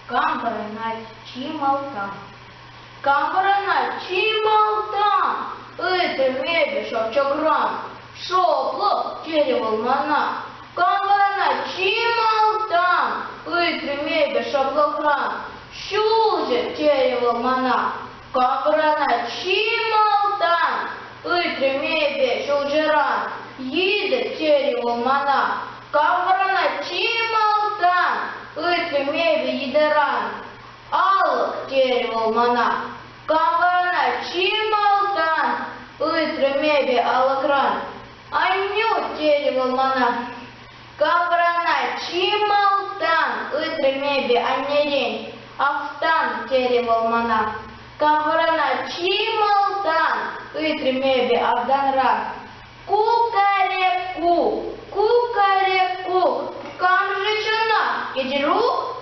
Камбаринать чималтан. Камбаринать чималтан. Это мебель шапчакран. Шопло черевал мана. Камбаринать чималтан. Это мебель шаплокран. Щулже черевал мана. Камбаринать чималтан. Это мебель шулжеран. Їде черевал мана. Камбаринать чималтан. Это мебель едеран. Аллах черевал мана. Камбаринать чималтан. Это мебель алакран. Анют черевал мана. Камбаринать чималтан. Это мебель анерень. Афтан черевал мана. Камбаринать чималтан. Это мебель авданран. Кукареку, кукареку, кам же чана, иди рук,